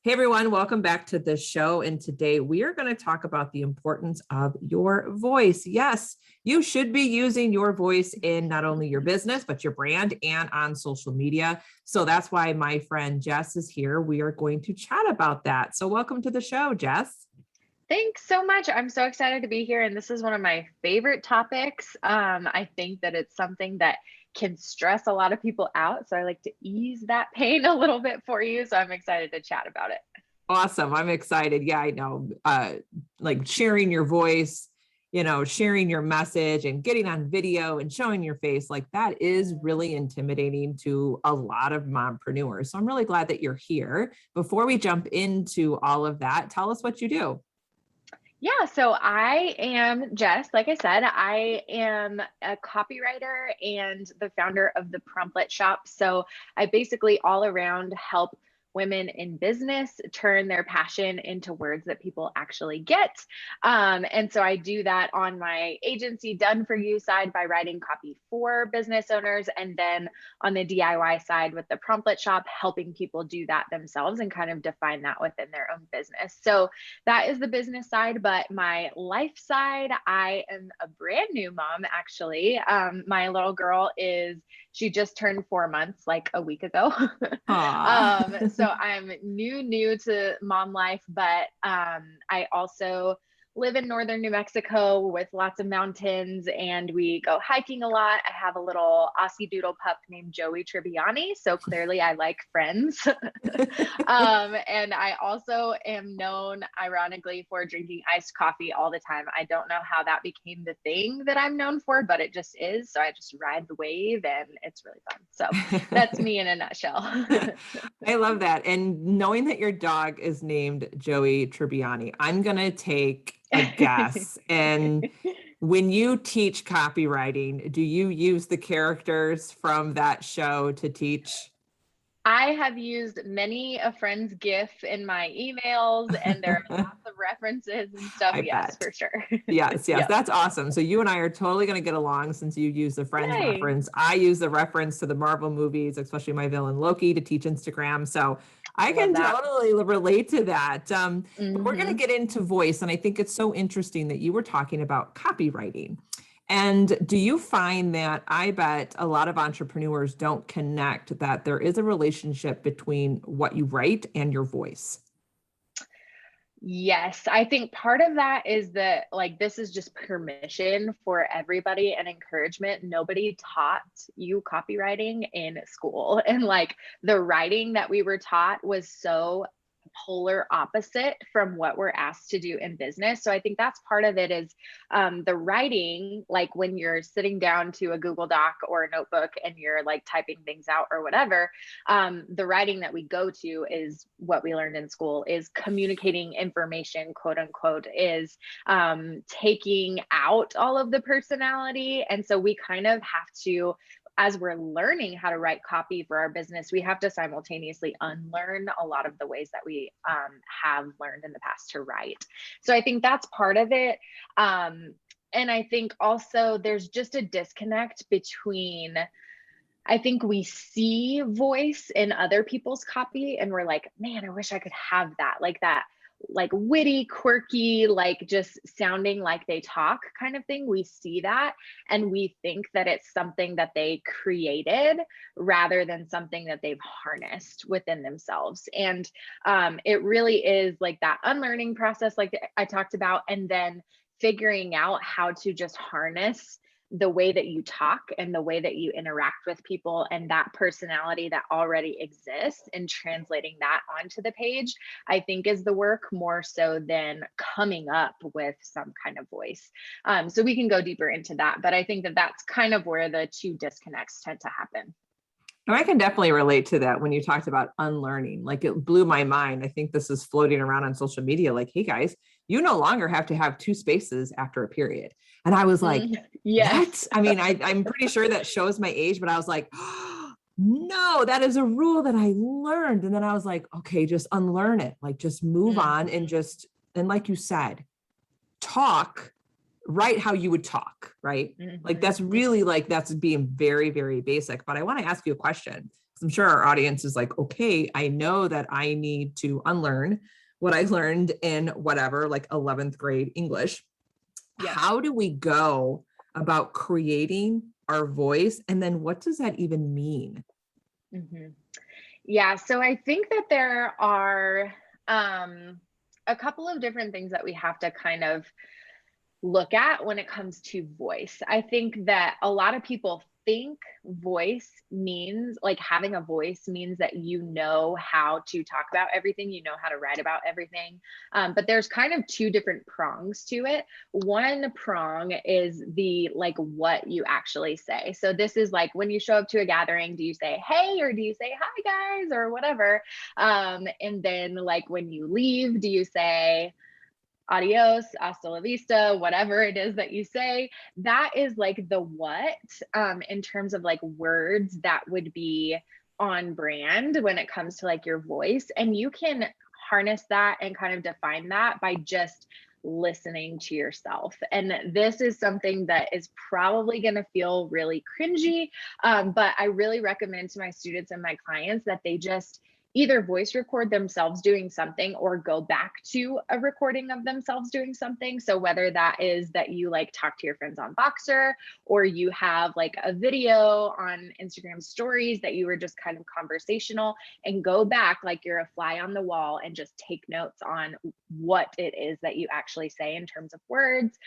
Hey everyone, welcome back to the show. And today we are going to talk about the importance of your voice. Yes, you should be using your voice in not only your business, but your brand and on social media. So that's why my friend Jess is here. We are going to chat about that. So welcome to the show, Jess. Thanks so much. I'm so excited to be here. And this is one of my favorite topics. I think that it's something that can stress a lot of people out. So I like to ease that pain a little bit for you. So I'm excited to chat about it. Awesome. I'm excited. Yeah, I know. Like sharing your voice, sharing your message and getting on video and showing your face, like that is really intimidating to a lot of mompreneurs. So I'm really glad that you're here. Before we jump into all of that, tell us what you do. Yeah, so I am Jess. Like I said, I am a copywriter and the founder of the Promptlet Shop. So I basically all around help women in business turn their passion into words that people actually get. And so I do that on my agency Done For You side by writing copy for business owners. And then on the DIY side with the Promptlet Shop, helping people do that themselves and kind of define that within their own business. So that is the business side, but my life side, I am a brand new mom, actually. My little girl she just turned 4 months, like a week ago. So I'm new to mom life, but I also live in northern New Mexico with lots of mountains, and we go hiking a lot. I have a little Aussie doodle pup named Joey Tribbiani, so clearly I like friends. And I also am known, ironically, for drinking iced coffee all the time. I don't know how that became the thing that I'm known for, but it just is. So I just ride the wave and it's really fun. So that's me in a nutshell. I love that. And knowing that your dog is named Joey Tribbiani, I'm going to take a guess. And when you teach copywriting, do you use the characters from that show to teach? I have used many a friend's GIF in my emails, and there are lots of references and stuff. Yes, bet. for sure. Yes, Yep. that's awesome. So you and I are totally going to get along since you use the Friends Yay. reference. I use the reference to the Marvel movies, especially my villain Loki, to teach Instagram. So I can totally relate to that. But we're going to get into voice. And I think it's so interesting that you were talking about copywriting. And do you find that, I bet a lot of entrepreneurs don't connect that there is a relationship between what you write and your voice? Yes, I think part of that is that, like, this is just permission for everybody and encouragement. Nobody taught you copywriting in school. And like the writing that we were taught was so polar opposite from what we're asked to do in business. So I think that's part of it is the writing, like when you're sitting down to a Google Doc or a notebook and you're like typing things out or whatever, the writing that we go to is what we learned in school, is communicating information, quote unquote, is taking out all of the personality. And so we kind of have to, as we're learning how to write copy for our business, we have to simultaneously unlearn a lot of the ways that we have learned in the past to write. So I think that's part of it. And I think also there's just a disconnect between, I think we see voice in other people's copy and we're like, man, I wish I could have that, like witty, quirky, like just sounding like they talk kind of thing. We see that and we think that it's something that they created rather than something that they've harnessed within themselves. And it really is like that unlearning process, like I talked about, and then figuring out how to just harness the way that you talk and the way that you interact with people and that personality that already exists, and translating that onto the page, I think is the work more so than coming up with some kind of voice. So we can go deeper into that, but I think that that's kind of where the two disconnects tend to happen. I can definitely relate to that when you talked about unlearning. Like, it blew my mind. I think this is floating around on social media. Like, hey guys, you no longer have to have two spaces after a period. And I was like, yes. what? I mean, I'm pretty sure that shows my age, but I was like, oh, no, that is a rule that I learned. And then I was like, okay, just unlearn it. Like, just move on and like you said, write how you would talk, right? Like that's really that's being very, very basic. But I want to ask you a question. I'm sure our audience is like, okay, I know that I need to unlearn what I learned in whatever, like 11th grade English. Yep. How do we go about creating our voice? And then what does that even mean? Mm-hmm. Yeah, so I think that there are a couple of different things that we have to kind of look at when it comes to voice. I think that a lot of people think voice means, like, having a voice means that you know how to talk about everything, you know how to write about everything. But there's kind of two different prongs to it. One prong is the, like, what you actually say. So this is like when you show up to a gathering, do you say hey, or do you say hi guys, or whatever? And then, like, when you leave, do you say adios, hasta la vista, whatever it is that you say? That is like the what, in terms of like words that would be on brand when it comes to like your voice. And you can harness that and kind of define that by just listening to yourself. And this is something that is probably going to feel really cringy, but I really recommend to my students and my clients that they just either voice record themselves doing something or go back to a recording of themselves doing something. So whether that is that you like talk to your friends on Boxer, or you have like a video on Instagram stories that you were just kind of conversational, and go back like you're a fly on the wall and just take notes on what it is that you actually say in terms of words,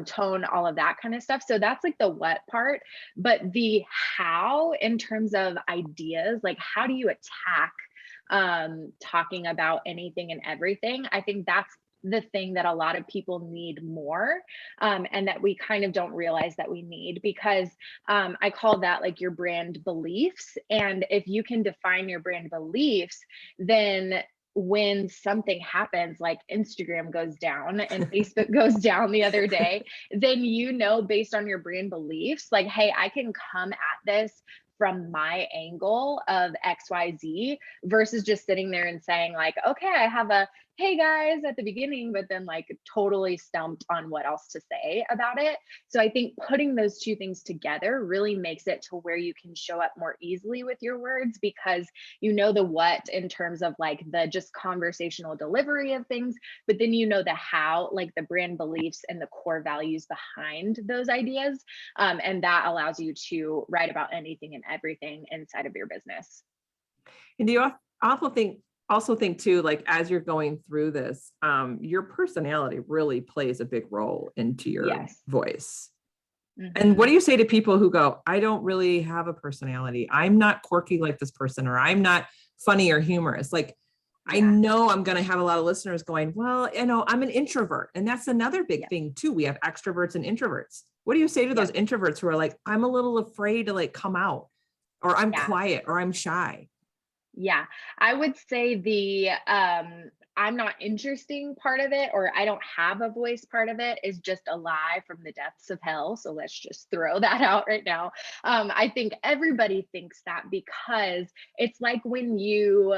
tone, all of that kind of stuff. So that's like the what part. But the how, in terms of ideas, like how do you attack talking about anything and everything? I think that's the thing that a lot of people need more, and that we kind of don't realize that we need, because I call that like your brand beliefs. And if you can define your brand beliefs, then when something happens, like Instagram goes down and Facebook goes down the other day, then you know, based on your brand beliefs, like, hey, I can come at this from my angle of XYZ, versus just sitting there and saying like, okay, I have a hey guys at the beginning, but then like totally stumped on what else to say about it. So I think putting those two things together really makes it to where you can show up more easily with your words, because you know the what in terms of like the just conversational delivery of things, but then you know the how, like the brand beliefs and the core values behind those ideas. And that allows you to write about anything and everything inside of your business. And do you also think too, like as you're going through this, your personality really plays a big role into your Yes. voice. Mm-hmm. And what do you say to people who go, I don't really have a personality. I'm not quirky like this person, or I'm not funny or humorous. Like, yeah. I know I'm going to have a lot of listeners going, well, you know, I'm an introvert. And that's another big thing too. We have extroverts and introverts. What do you say to those introverts who are like, I'm a little afraid to like come out, or I'm quiet, or I'm shy? Yeah, I would say the I'm not interesting part of it, or I don't have a voice part of it, is just a lie from the depths of hell. So let's just throw that out right now. I think everybody thinks that, because it's like when you,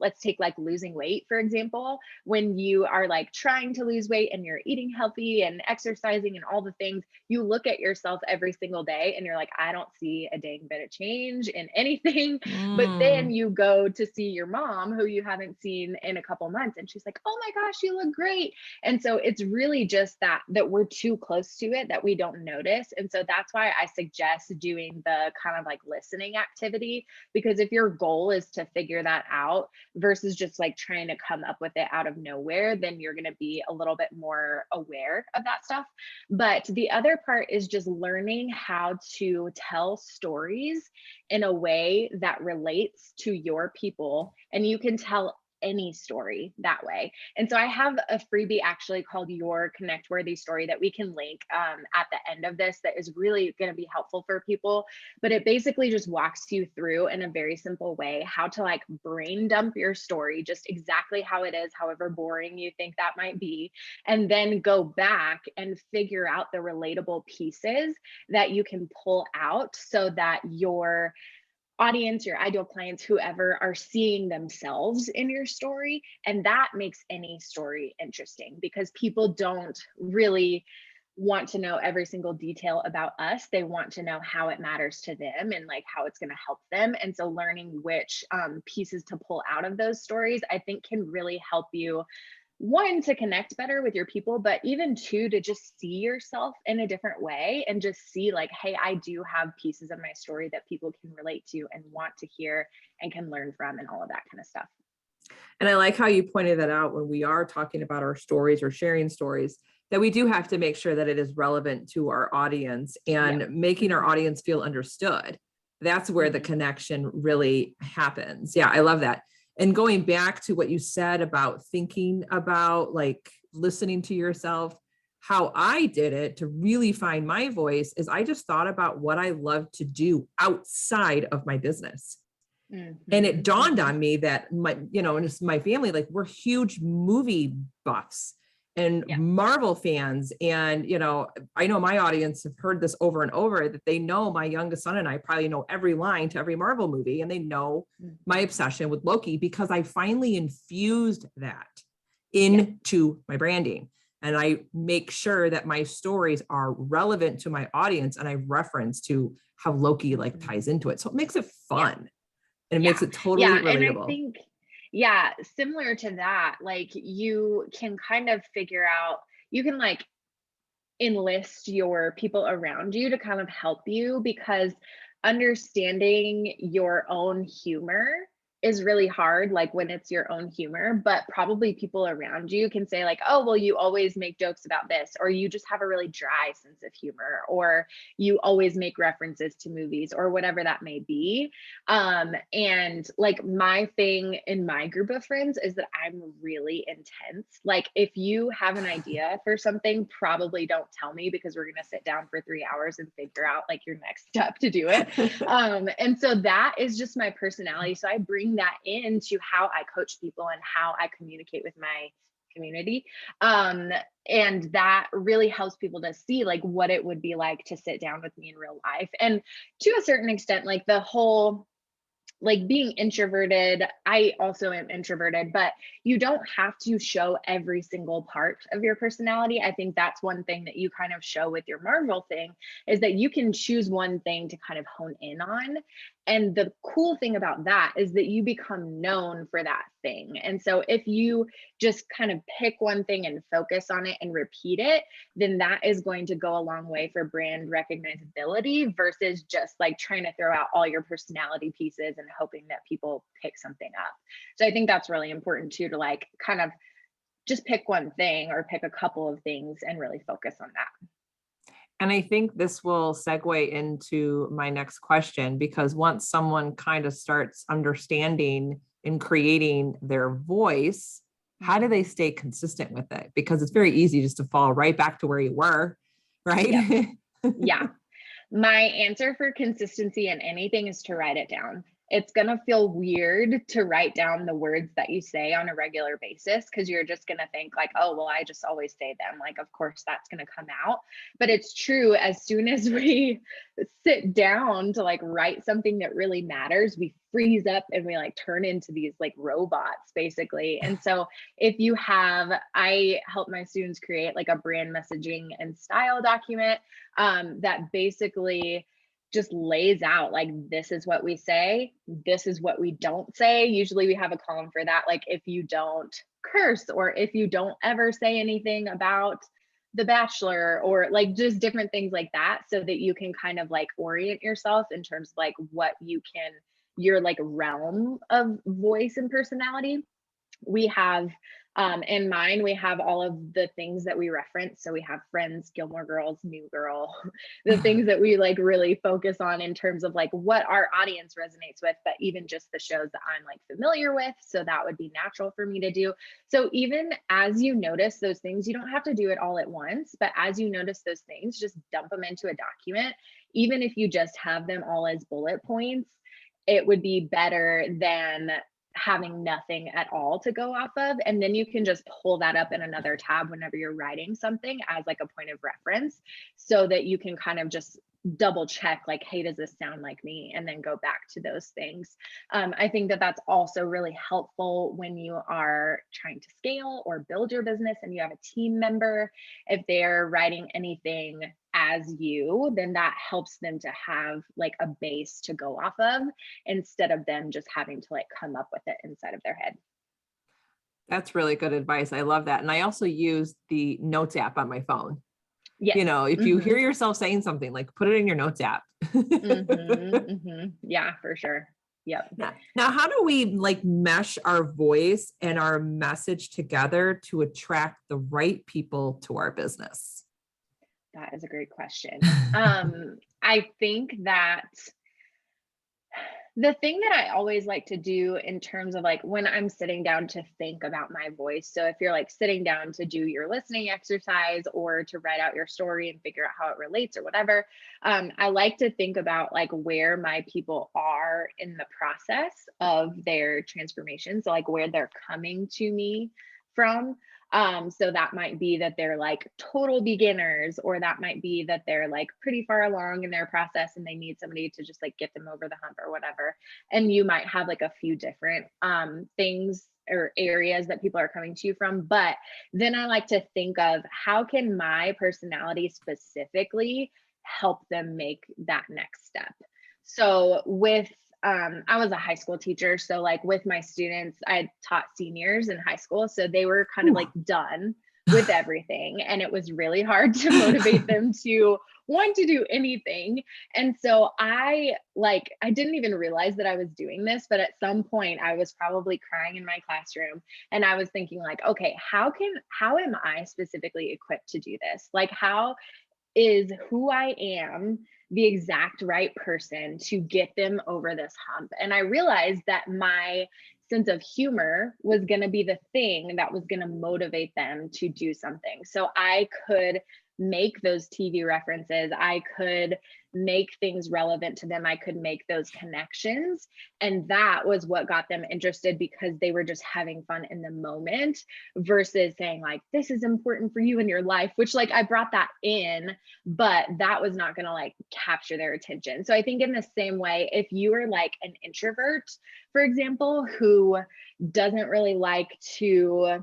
let's take like losing weight, for example, when you are like trying to lose weight and you're eating healthy and exercising and all the things, you look at yourself every single day and you're like, I don't see a dang bit of change in anything. But then you go to see your mom, who you haven't seen in a couple months, and she's like, oh my gosh, you look great. And so it's really just that we're too close to it that we don't notice. And so that's why I suggest doing the kind of like listening activity, because if your goal is to figure that out versus just like trying to come up with it out of nowhere, then you're going to be a little bit more aware of that stuff. But the other part is just learning how to tell stories in a way that relates to your people, and you can tell any story that way. And so I have a freebie actually called Your Connect Worthy Story that we can link at the end of this, that is really going to be helpful for people. But it basically just walks you through in a very simple way how to like brain dump your story, just exactly how it is, however boring you think that might be, and then go back and figure out the relatable pieces that you can pull out so that your audience, your ideal clients, whoever, are seeing themselves in your story. And that makes any story interesting, because people don't really want to know every single detail about us. They want to know how it matters to them and like how it's going to help them. And so learning which pieces to pull out of those stories, I think can really help you, one, to connect better with your people, but even two, to just see yourself in a different way and just see like, hey, I do have pieces of my story that people can relate to and want to hear and can learn from and all of that kind of stuff. And I like how you pointed that out when we are talking about our stories or sharing stories, that we do have to make sure that it is relevant to our audience and making our audience feel understood. That's where the connection really happens. Yeah, I love that. And going back to what you said about thinking about like listening to yourself, how I did it to really find my voice is I just thought about what I love to do outside of my business. And it dawned on me that and it's my family, like we're huge movie buffs and Marvel fans. And, I know my audience have heard this over and over, that they know my youngest son and I probably know every line to every Marvel movie. And they know my obsession with Loki because I finally infused that into my branding. And I make sure that my stories are relevant to my audience. And I reference to how Loki like ties into it. So it makes it fun. And it makes it totally relatable. And I think, similar to that, like you can kind of figure out, you can like enlist your people around you to kind of help you, because understanding your own humor is really hard, like when it's your own humor, but probably people around you can say like, oh, well, you always make jokes about this, or you just have a really dry sense of humor, or you always make references to movies, or whatever that may be. And like my thing in my group of friends is that I'm really intense. Like if you have an idea for something, probably don't tell me, because we're going to sit down for 3 hours and figure out like your next step to do it. And so that is just my personality. So I bring that into how I coach people and how I communicate with my community. And that really helps people to see like what it would be like to sit down with me in real life. And to a certain extent, like the whole like being introverted, I also am introverted, but you don't have to show every single part of your personality. I think that's one thing that you kind of show with your Marvel thing, is that you can choose one thing to kind of hone in on. And the cool thing about that is that you become known for that thing. And so if you just kind of pick one thing and focus on it and repeat it, then that is going to go a long way for brand recognizability, versus just like trying to throw out all your personality pieces and hoping that people pick something up. So I think that's really important too, to like kind of just pick one thing or pick a couple of things and really focus on that. And I think this will segue into my next question, because once someone kind of starts understanding and creating their voice, how do they stay consistent with it? Because it's very easy just to fall right back to where you were, right? Yeah. My answer for consistency in anything is to write it down. It's going to feel weird to write down the words that you say on a regular basis, because you're just going to think like, oh, well, I just always say them. Like, of course, that's going to come out. But it's true. As soon as we sit down to like write something that really matters, we freeze up and we like turn into these like robots, basically. And so if you have, I help my students create like a brand messaging and style document that basically just lays out like, this is what we say, this is what we don't say. Usually we have a column for that, like if you don't curse, or if you don't ever say anything about The Bachelor, or like just different things like that, so that you can kind of like orient yourself in terms of like what you can, your like realm of voice and personality. We have in mine, we have all of the things that we reference. So we have Friends, Gilmore Girls, New Girl, the things that we like really focus on in terms of like what our audience resonates with, but even just the shows that I'm like familiar with. So that would be natural for me to do. So even as you notice those things, you don't have to do it all at once, but as you notice those things, just dump them into a document. Even if you just have them all as bullet points, it would be better than having nothing at all to go off of. And then you can just pull that up in another tab whenever you're writing something as like a point of reference, so that you can kind of just double check, like, hey, does this sound like me? And then go back to those things. I think that that's also really helpful when you are trying to scale or build your business and you have a team member. If they're writing anything as you, then that helps them to have like a base to go off of, instead of them just having to like come up with it inside of their head. That's really good advice. I love that. And I also use the notes app on my phone. Yes. If you hear yourself saying something, like put it in your notes app. Yeah, for sure. Yep. Now, how do we like mesh our voice and our message together to attract the right people to our business? That is a great question. I think that the thing that I always like to do in terms of like when I'm sitting down to think about my voice. So if you're like sitting down to do your listening exercise or to write out your story and figure out how it relates or whatever, I like to think about like where my people are in the process of their transformation. So like where they're coming to me from. So that might be that they're like total beginners, or that might be that they're like pretty far along in their process and they need somebody to just like get them over the hump or whatever. And you might have like a few different things or areas that people are coming to you from. But then I like to think of how can my personality specifically help them make that next step. So with I was a high school teacher. So like with my students, I taught seniors in high school. So they were kind of like done with everything. And it was really hard to motivate them to want to do anything. And so I didn't even realize that I was doing this, but at some point I was probably crying in my classroom and I was thinking like, okay, how am I specifically equipped to do this? Like, how is who I am the exact right person to get them over this hump? And I realized that my sense of humor was going to be the thing that was going to motivate them to do something. So I could make those TV references. I could make things relevant to them. I could make those connections. And that was what got them interested, because they were just having fun in the moment versus saying like, this is important for you in your life, which like I brought that in, but that was not going to like capture their attention. So I think in the same way, if you are like an introvert, for example, who doesn't really like to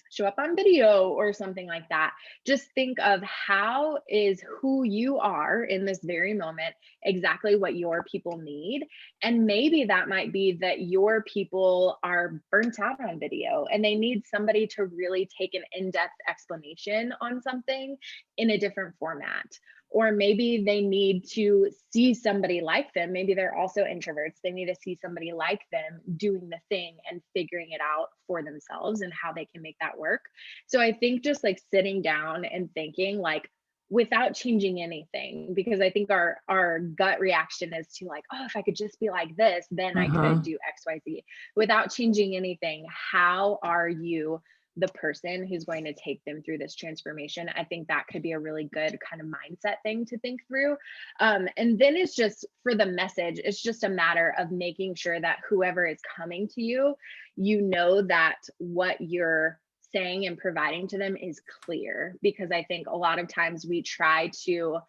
show up on video or something like that, just think of how is who you are in this very moment exactly what your people need. And maybe that might be that your people are burnt out on video and they need somebody to really take an in-depth explanation on something in a different format. Or maybe they need to see somebody like them. Maybe they're also introverts. They need to see somebody like them doing the thing and figuring it out for themselves and how they can make that work. So I think just like sitting down and thinking like, without changing anything, because I think our gut reaction is to like, oh, if I could just be like this, then I could do XYZ. Without changing anything, how are you the person who's going to take them through this transformation? I think that could be a really good kind of mindset thing to think through. And then it's just for the message, it's just a matter of making sure that whoever is coming to you, you know that what you're saying and providing to them is clear. Because I think a lot of times we try to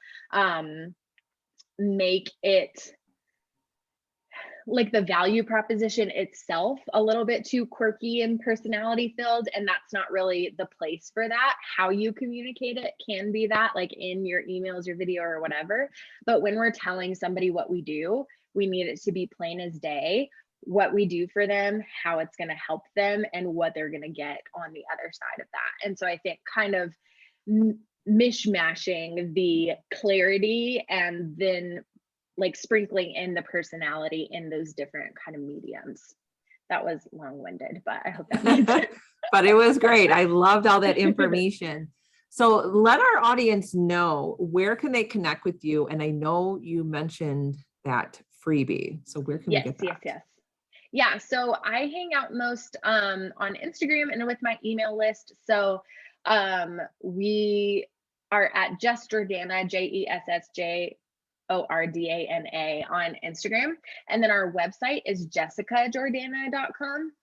make it like the value proposition itself a little bit too quirky and personality filled, and that's not really the place for that. How you communicate it can be that, like in your emails, your video, or whatever. But when we're telling somebody what we do, we need it to be plain as day, what we do for them, how it's going to help them, and what they're going to get on the other side of that. And so I think kind of mishmashing the clarity and then like sprinkling in the personality in those different kind of mediums. That was long-winded, but I hope that made sense. But it was great. I loved all that information. So let our audience know, where can they connect with you? And I know you mentioned that freebie. So where can we get that? Yes. Yeah, so I hang out most on Instagram and with my email list. So we are at Jess Jordana, JESSJ Jordana on Instagram. And then our website is jessicajordana.com.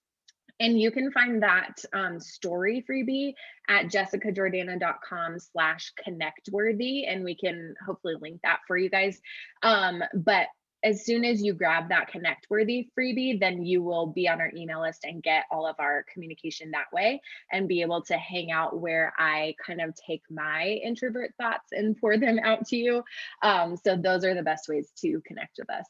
And you can find that story freebie at jessicajordana.com/connectworthy. And we can hopefully link that for you guys. But as soon as you grab that connectworthy freebie, then you will be on our email list and get all of our communication that way and be able to hang out where I kind of take my introvert thoughts and pour them out to you. So those are the best ways to connect with us.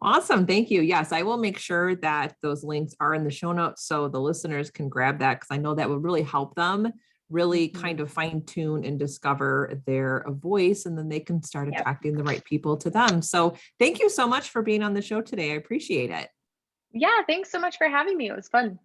Awesome. Thank you. Yes, I will make sure that those links are in the show notes so the listeners can grab that, because I know that would really help them really kind of fine tune and discover their voice, and then they can start attracting the right people to them. So thank you so much for being on the show today. I appreciate it. Yeah, thanks so much for having me. It was fun.